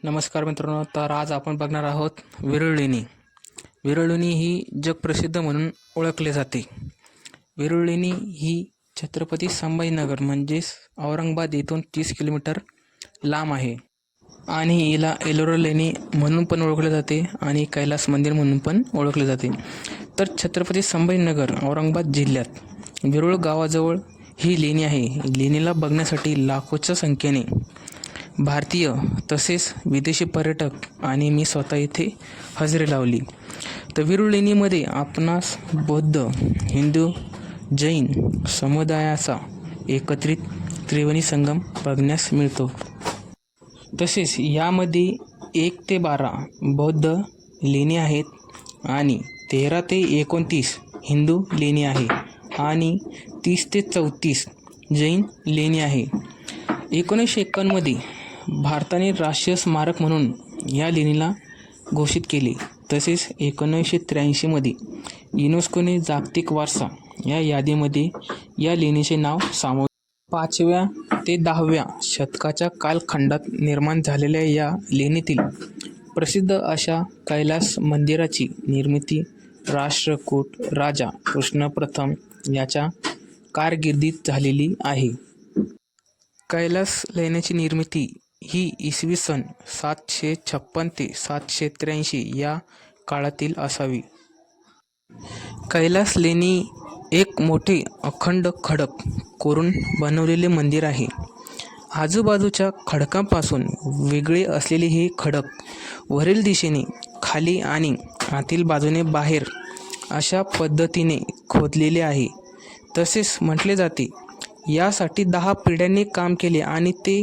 नमस्कार मित्रांनो. तर आज आपण बघणार आहोत वेरूळ लेणी. वेरूळ लेणी ही जगप्रसिद्ध म्हणून ओळखले जाते. वेरूळ लेणी ही छत्रपती संभाजीनगर म्हणजेच औरंगाबाद येथून 30 किलोमीटर लांब आहे आणि हिला एलोरा लेणी म्हणून पण ओळखले जाते आणि कैलास मंदिर म्हणून पण ओळखले जाते. तर छत्रपती संभाजीनगर औरंगाबाद जिल्ह्यात वेरूळ गावाजवळ ही लेणी आहे. लेणीला बघण्यासाठी लाखोच्या संख्येने भारतीय तसेच विदेशी पर्यटक आणि मी स्वतः इथे हजेरी लावली. तर वेरूळ लेणीमध्ये आपणास बौद्ध, हिंदू, जैन समुदायाचा एकत्रित त्रिवेणी संगम बघण्यास मिळतो. तसेच यामध्ये 1 ते 12 बौद्ध लेणी आहेत आणि 13 ते 29 हिंदू लेणी आहे आणि 30 ते 34 जैन लेणी आहे. 1951 मध्ये भारताने राष्ट्रीय स्मारक म्हणून या लेणीला घोषित केले. तसेच 1983 मध्ये युनेस्कोने जागतिक वारसा या यादीमध्ये या लेणीचे नाव सामावले. 5व्या ते 10व्या शतकाच्या कालखंडात निर्माण झालेल्या या लेणीतील प्रसिद्ध अशा कैलास मंदिराची निर्मिती राष्ट्रकूट राजा कृष्ण प्रथम याच्या कारकिर्दीत झालेली आहे. कैलास लेण्याची निर्मिती ही इसवी सन 756 ते 783 या काळातील असावी. कैलास लेणी एक मोठे अखंड खडक कोरून बनवलेले मंदिर आहे. आजूबाजूच्या खडकांपासून वेगळे असलेले हे खडक वरील दिशेने खाली आणि आतील बाजूने बाहेर अशा पद्धतीने खोदलेले आहे. तसेच म्हटले जाते यासाठी 10 पिढ्यांनी काम केले आणि ते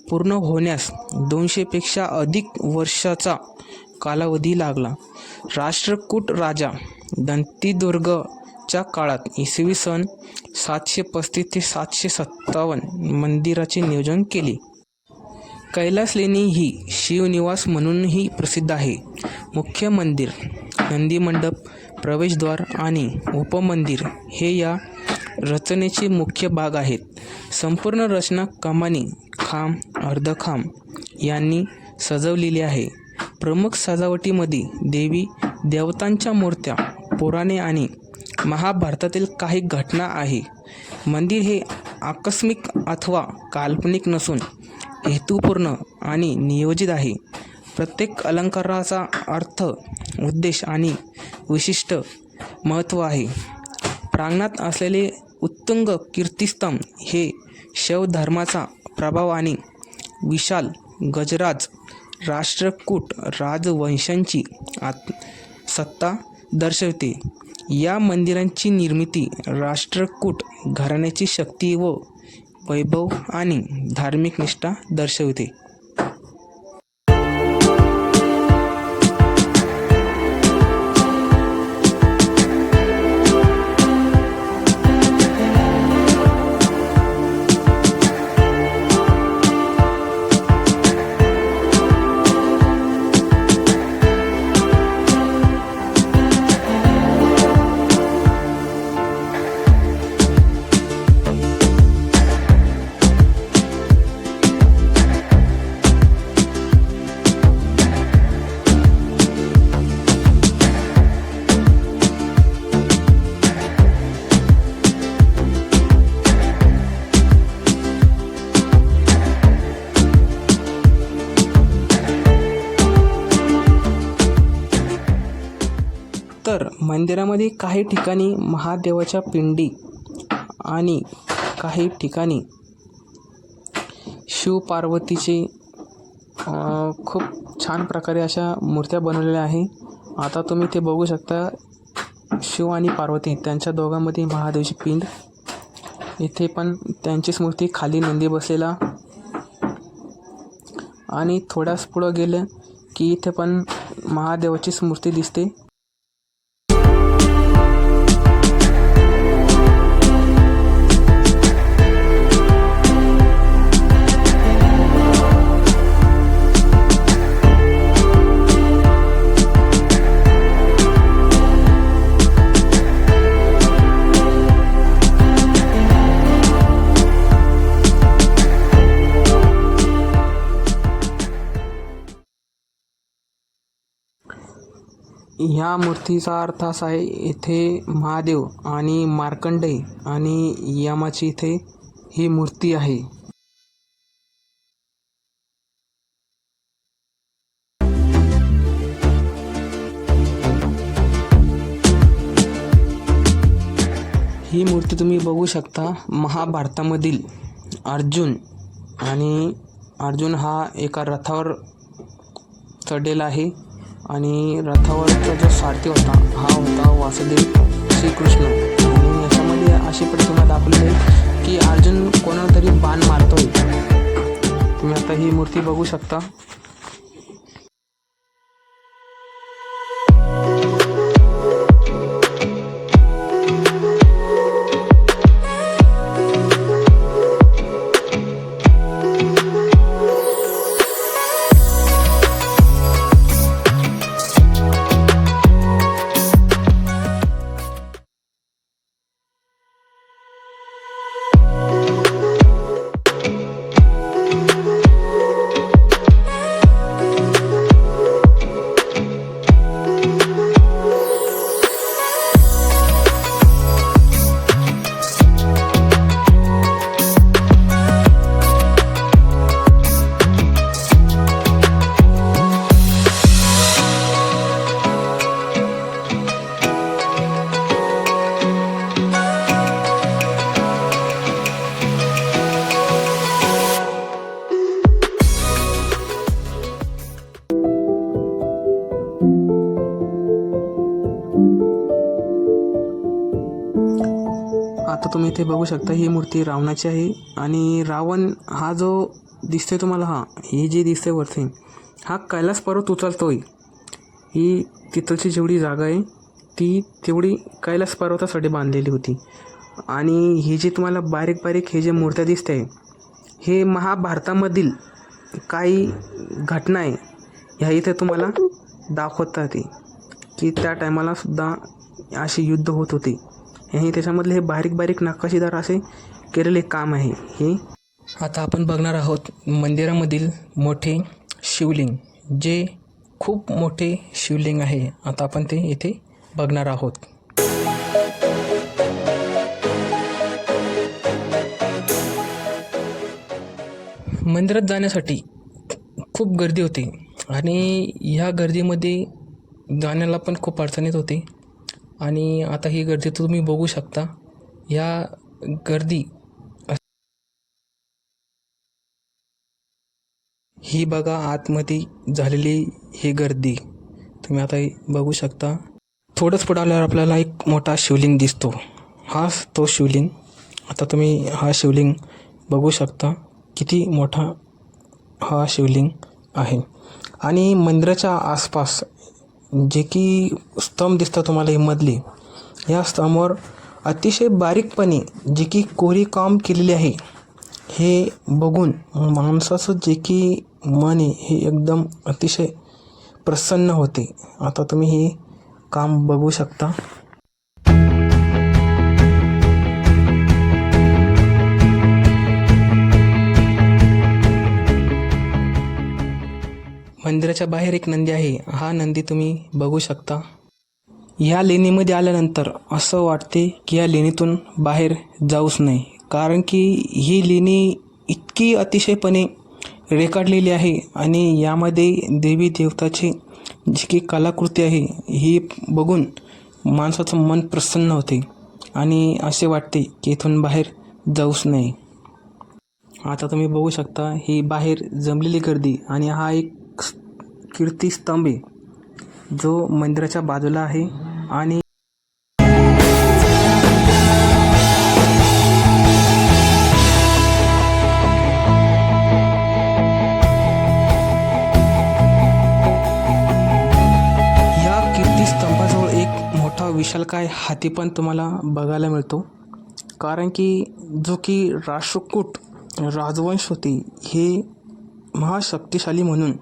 पूर्ण होण्यास 200 पेक्षा अधिक वर्षाचा कालावधी लागला. राष्ट्रकूट राजा दंतीदुर्गच्या काळात इसवी सन 735 ते 757 मंदिराचे नियोजन केले. कैलास लेणी ही शिवनिवास म्हणूनही प्रसिद्ध आहे. मुख्य मंदिर, नंदी मंडप, प्रवेशद्वार आणि उपमंदिर हे या रचनेचे मुख्य भाग आहेत. संपूर्ण रचना कमानी, खांब, अर्धखांब यांनी सजवलेली आहे. प्रमुख सजावटीमध्ये देवी देवतांच्या मूर्त्या, पुराणे आणि महाभारतातील काही घटना आहे. मंदिर हे आकस्मिक अथवा काल्पनिक नसून हेतुपूर्ण आणि नियोजित आहे. प्रत्येक अलंकाराचा अर्थ, उद्देश आणि विशिष्ट महत्त्व आहे. प्रांगणात असलेले उत्तुंग कीर्तिस्तंभ हे शैव धर्माचा प्रभाव आणि विशाल गजराज राष्ट्रकूट राजवंशांची सत्ता दर्शवते. या मंदिरांची निर्मिती राष्ट्रकूट घराण्याची शक्ती व वैभव आणि धार्मिक निष्ठा दर्शवते. तर मंदिरामध्ये काही ठिकाणी महादेवाच्या पिंडी आणि काही ठिकाणी शिवपार्वतीचे खूप छान प्रकारे अशा मूर्त्या बनवलेल्या आहे. आता तुम्ही ते बघू शकता. शिव आणि पार्वती त्यांच्या दोघांमध्ये महादेवाची पिंड. इथे पण त्यांचीच मूर्ती, खाली नंदी बसलेला आणि थोड्याच पुढं गेलं की इथे पण महादेवाचीच मूर्ती दिसते. ह्या मूर्तीचा अर्थ असा आहे, इथे महादेव आणि मार्कंडेय आणि यमाची इथे ही मूर्ती आहे. ही मूर्ती तुम्ही बघू शकता. महाभारतामधील अर्जुन आणि अर्जुन हा एका रथावर चढलेला आहे आणि रथावरचा जो सारथी होता हा होता वासुदेव श्रीकृष्ण. आणि याच्यामध्ये अशी प्रतिमा दाखवली आहे की अर्जुन कोणाला तरी बाण मारतोय. तुम्ही आता ही मूर्ती बघू शकता. आता तुम्ही इथे बघू शकता ही मूर्ती रावणाची आहे. आणि रावण हा जो दिसतोय तुम्हाला, ही जी दिसते वरती, हा कैलास पर्वत उचलतोय. ही तिथलची जेवढी जागा आहे ती तेवढी कैलास पर्वतासाठी बांधलेली होती. आणि ही जी तुम्हाला बारीक बारीक हे जे मूर्त्या दिसते हे महाभारतामधील काही घटना आहे ह्या इथे तुम्हाला दाखवतात की त्या टायमाला सुद्धा अशी युद्ध होत होती. हे त्याच्यामधले हे बारीक बारीक नकाशीदार असे केलेले काम आहे हे. आता आपण बघणार आहोत मंदिरामधील मोठे शिवलिंग, जे खूप मोठे शिवलिंग आहे. आता आपण ते इथे बघणार आहोत. मंदिरात जाण्यासाठी खूप गर्दी होती आणि ह्या गर्दीमध्ये जाण्याला पण खूप अडचण येत होती. आणि आता ही गर्दी तुम्ही बघू शकता. या गर्दी ही बघा आतमध्ये झालेली ही गर्दी तुम्ही आता बघू शकता. थोडंच पुढे आल्यावर आपल्याला एक मोठा शिवलिंग दिसतो. हा तो शिवलिंग. आता तुम्ही हा शिवलिंग बघू शकता किती मोठा हा शिवलिंग आहे. आणि मंदिराच्या आसपास जे की स्तंभ दिसतात तुम्हाला हे मधले, या स्तंभावर अतिशय बारीकपणे जे की कोरीव काम केलेले आहे हे बघून माणसाचं जे की मन आहे हे एकदम अतिशय प्रसन्न होते. आता तुम्ही हे काम बघू शकता. मंदिराच्या बाहेर एक नंदी आहे. हा नंदी तुम्ही बघू शकता. या लेणीमध्ये आल्यानंतर असं वाटते की या लेणीतून बाहेर जाऊच नाही, कारण की ही लेणी इतकी अतिशयपणे रेखाटलेली आहे आणि यामध्ये देवी देवताची जी की कलाकृती आहे ही बघून माणसाचं मन प्रसन्न होते आणि असे वाटते की इथून बाहेर जाऊच नाही. आता तुम्ही बघू शकता ही बाहेर जमलेली गर्दी. आणि हा एक कीर्तिस्तंभ आहे जो मंदिराच्या बाजूला आहे. आणि या कीर्तिस्तंभाजवळ एक मोठा विशालकाय हाती पण तुम्हाला बघायला मिळतो, कारण की जो की राष्ट्रकूट राजवंश होते हे महाशक्तिशाली म्हणून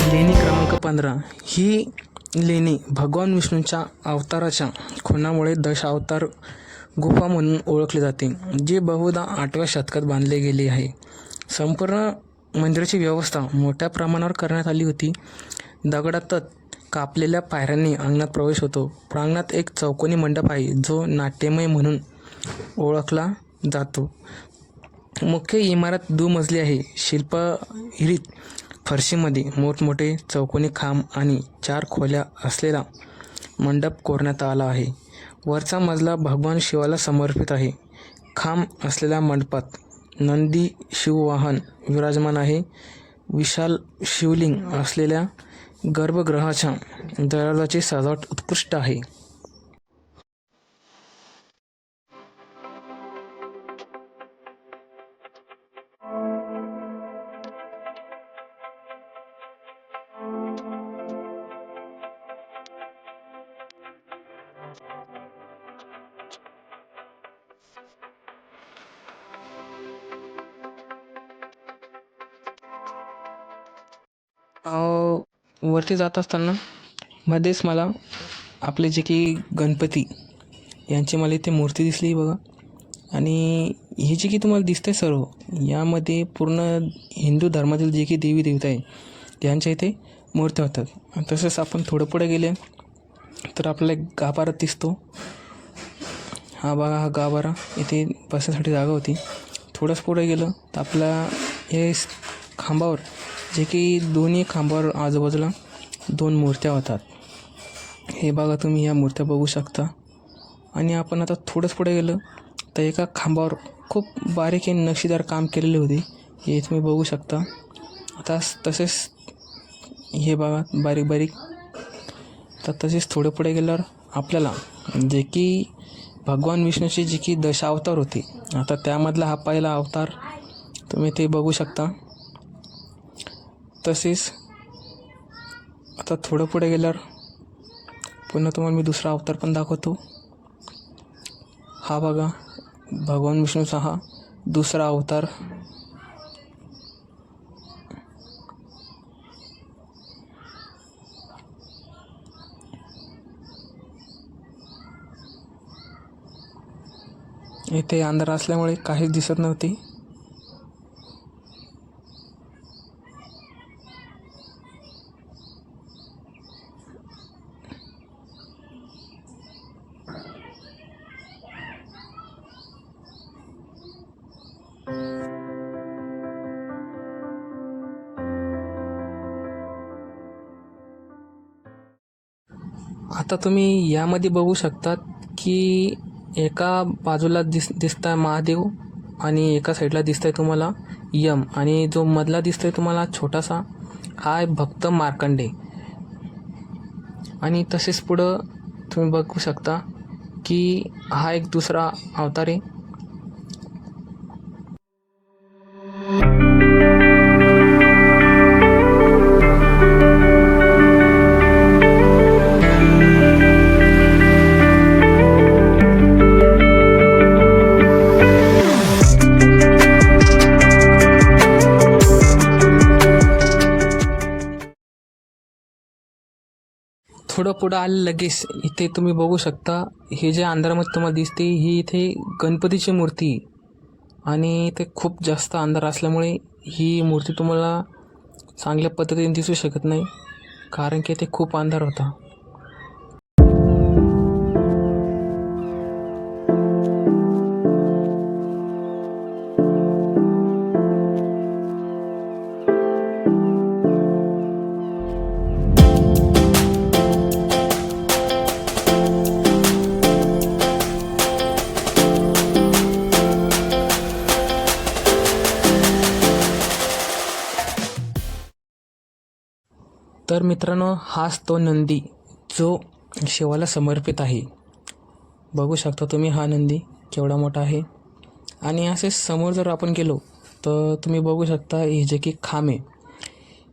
लेणी क्रमांक 15 ही लेणी भगवान विष्णूंच्या अवताराच्या खुणामुळे दशावतार गुफा म्हणून ओळखली जाते, जी बहुधा 8व्या शतकात बांधली गेली आहे. संपूर्ण मंदिराची व्यवस्था मोठ्या प्रमाणावर करण्यात आली होती. दगडातच कापलेल्या पायऱ्यांनी अंगणात प्रवेश होतो. प्रांगणात एक चौकोनी मंडप आहे, जो नाट्यमय म्हणून ओळखला जातो. मुख्य इमारत दुमजली आहे. शिल्पहिरीत फरशीमध्ये मोठमोठे चौकोनी खांब आणि 4 खोल्या असलेला मंडप कोरण्यात आला आहे. वरचा मजला भगवान शिवाला समर्पित आहे. खांब असलेल्या मंडपात नंदी शिववाहन विराजमान आहे. विशाल शिवलिंग असलेल्या गर्भगृहाच्या दरवाजाची सजावट उत्कृष्ट आहे. वरती जात असताना मध्येच मला आपले जे की गणपती यांची मला इथे मूर्ती दिसली बघा. आणि हे जे की तुम्हाला दिसतंय सर्व, यामध्ये पूर्ण हिंदू धर्मातील जे की देवी देवता आहे त्यांच्या इथे मूर्त्या होतात. तसंच आपण थोडं पुढे गेले तर आपल्याला एक गाभारा दिसतो. हा बघा, हा गाभारा, इथे बसण्यासाठी जागा होती. थोडंच पुढे गेलं तर आपल्या हे खांबावर जे की दोन्ही खांबावर आजूबाजूला 2 मूर्त्या होतात. हे बघा, तुम्ही या मूर्त्या बघू शकता. आणि आपण आता थोडंच पुढे गेलं तर एका खांबावर खूप बारीक नक्षीदार काम केलेले होते, हे तुम्ही बघू शकता. आता तसेच हे बघा बारीक बारीक. तर तसेच थोडे पुढे गेल्यावर आपल्याला जे की भगवान विष्णूचे जे की दशावतार होते, आता त्यामधला हा पहिला अवतार तुम्ही ते बघू शकता. तसेच आता थोडं पुढे गेल्यावर पुन्हा तुम्हाला मी दुसरा अवतार पण दाखवतो. हा बघा, भगवान विष्णूचा हा दुसरा अवतार. इथे अंधार असल्यामुळे काहीच दिसत नव्हते. आता तुम्ही यामध्ये बघू शकतात की एका बाजूला दिसताय महादेव आणि एका साईडला दिसतंय तुम्हाला यम, आणि जो मधला दिसतोय तुम्हाला छोटासा, हा आहे भक्त मार्कंडे. आणि तसेच पुढं तुम्ही बघू शकता की हा एक दुसरा अवतार आहे. थोडं पुढं आलं लगेच इथे तुम्ही बघू शकता, हे जे अंधारामध्ये तुम्हाला दिसते ही इथे गणपतीची मूर्ती. आणि इथे खूप जास्त अंधार असल्यामुळे ही मूर्ती तुम्हाला चांगल्या पद्धतीने दिसू शकत नाही, कारण की इथे खूप अंधार होता. तर मित्रांनो, हाच तो नंदी जो शिवाला समर्पित आहे. बघू शकता तुम्ही हा नंदी केवढा मोठा आहे. आणि असे समोर जर आपण गेलो तर तुम्ही बघू शकता हे जे की खांब आहे,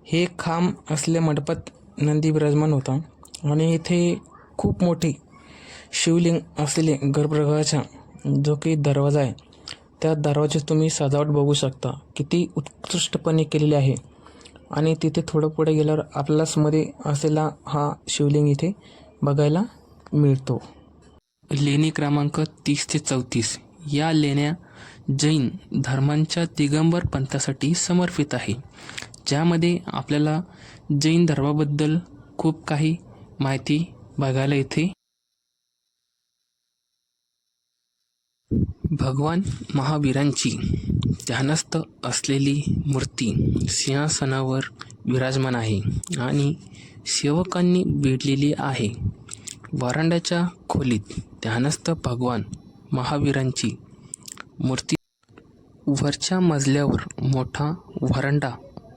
हे खांब असलेल्या मंडपात नंदी विराजमान होता. आणि इथे खूप मोठी शिवलिंग असलेले गर्भगृहाचा जो की दरवाजा आहे, त्या दरवाजात तुम्ही सजावट बघू शकता किती उत्कृष्टपणे केलेली आहे. आणि तिथे थोडं पुढे गेल्यावर आपल्याला मध्ये असलेला हा शिवलिंग इथे बघायला मिळतो. लेणी क्रमांक 30 ते 34 या लेण्या जैन धर्मांच्या दिगंबर पंथासाठी समर्पित आहे, ज्यामध्ये आपल्याला जैन धर्माबद्दल खूप काही माहिती बघायला येते. भगवान महावीरांची ध्यानस्थ असलेली मूर्ती सिंहासनावर विराजमान आहे आणि सेवकांनी वेढलेली आहे. वरांड्याच्या खोलीत ध्यानस्थ भगवान महावीरांची मूर्ती, वरच्या मजल्यावर मोठा वरांडा,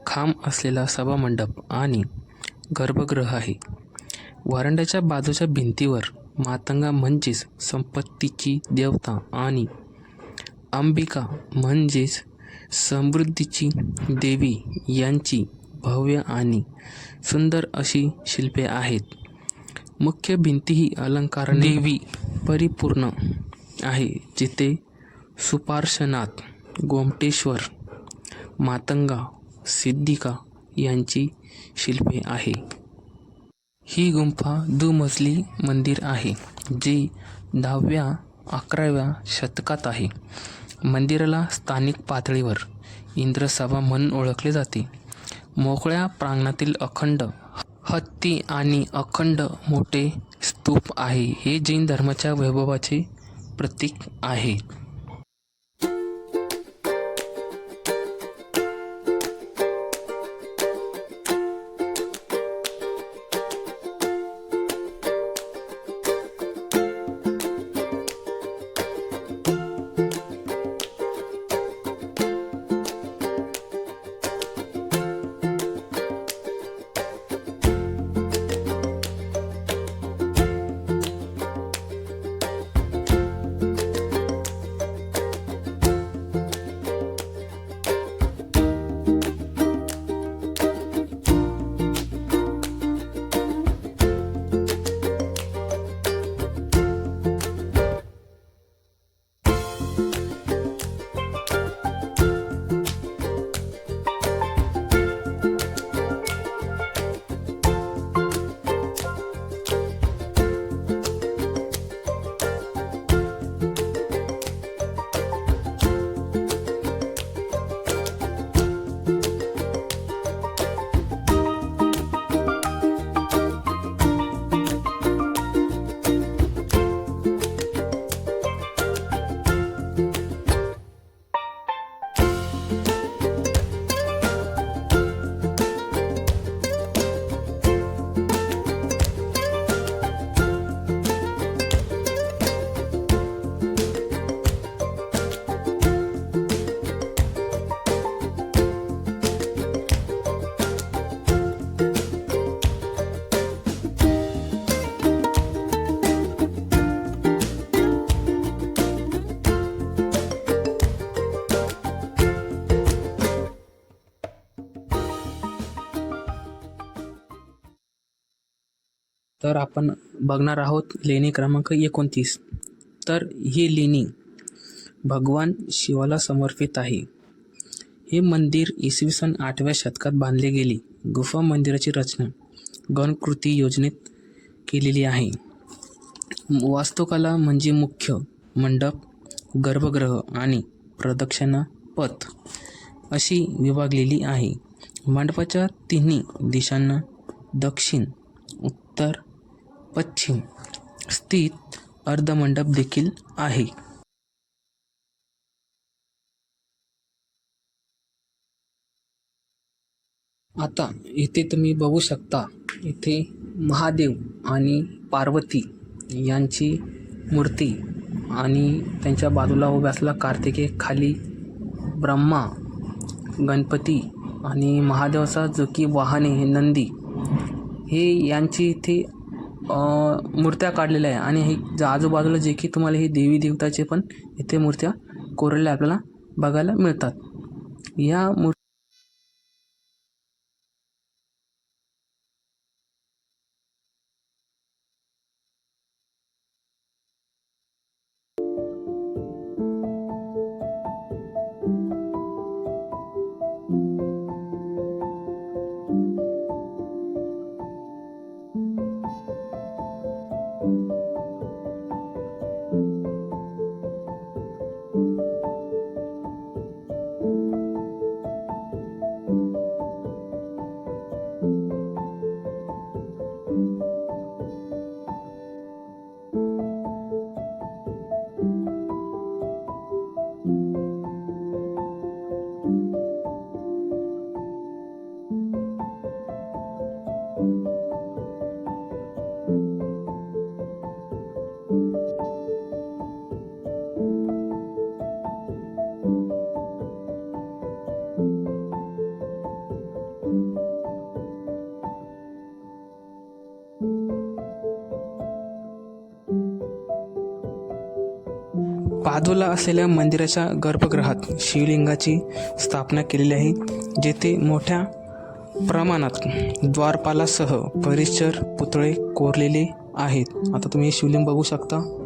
खांब असलेला सभामंडप आणि गर्भगृह आहे. वरांड्याच्या बाजूच्या भिंतीवर मातंगा म्हणजेच संपत्तीची देवता आणि अंबिका म्हणजेच समृद्धीची देवी यांची भव्य आणि सुंदर अशी शिल्पे आहेत. मुख्य भिंतीही अलंकाराने देवी परिपूर्ण आहे, जिथे सुपार्श्वनाथ, गोमटेश्वर, मातंगा, सिद्धिका यांची शिल्पे आहे. ही गुंफा दुमजली मंदिर आहे, जे 10व्या-11व्या शतकात आहे. मंदिराला स्थानिक पातळीवर इंद्रसभा म्हणून ओळखले जाते. मोकळ्या प्रांगणातील अखंड हत्ती आणि अखंड मोठे स्तूप आहे, हे जैन धर्माच्या वैभवाचे प्रतीक आहे. तर आपण बघणार आहोत लेणी क्रमांक 29. तर ही लेणी भगवान शिवाला समर्पित आहे. हे मंदिर इसवी सन 8व्या शतकात बांधले गेले. गुफा मंदिराची रचना गणकृती योजनेत केलेली आहे. वास्तुकला म्हणजे मुख्य मंडप, गर्भगृह आणि प्रदक्षिणा पथ अशी विभागलेली आहे. मंडपाच्या तिन्ही दिशांना दक्षिण, उत्तर, पश्चिम स्थित अर्धमंडप देखील आहे. आता इथे तुम्ही बघू शकता, इथे महादेव आणि पार्वती यांची मूर्ती आणि त्यांच्या बाजूला उभा असलेला कार्तिकेय, खाली ब्रह्मा, गणपती आणि महादेवाचा जो की वाहने हे नंदी, हे यांची इथे मूर्त्या काढलेल्या आहे. आणि हे आजूबाजूला जे की तुम्हाला हे देवी देवताचे पण इथे मूर्त्या कोरलेल्या आपल्याला बघायला मिळतात. या बाजूला असलेल्या मंदिराच्या गर्भगृहात शिवलिंगाची स्थापना केलेली आहे, जेथे मोठ्या प्रमाणात द्वारपालासह परिसर पुतळे कोरलेले आहेत. आता तुम्ही शिवलिंग बघू शकता.